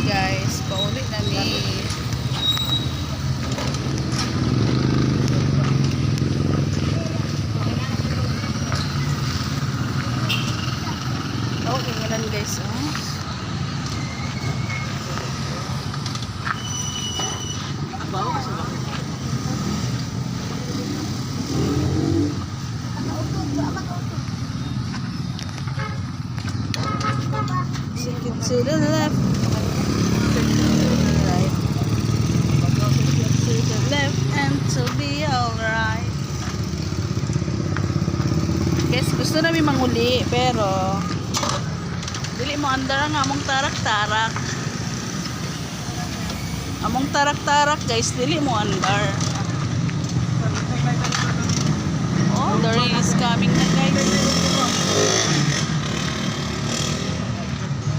guys, pauli na mi. Oh, tingnan guys, oh. To the left, to the right, to the left, and to be alright. Guys, gusto namin manguli, pero dili mo andar nga among tarak-tarak. Among tarak-tarak guys, dili mo andar. Oh, the rain is coming na guys.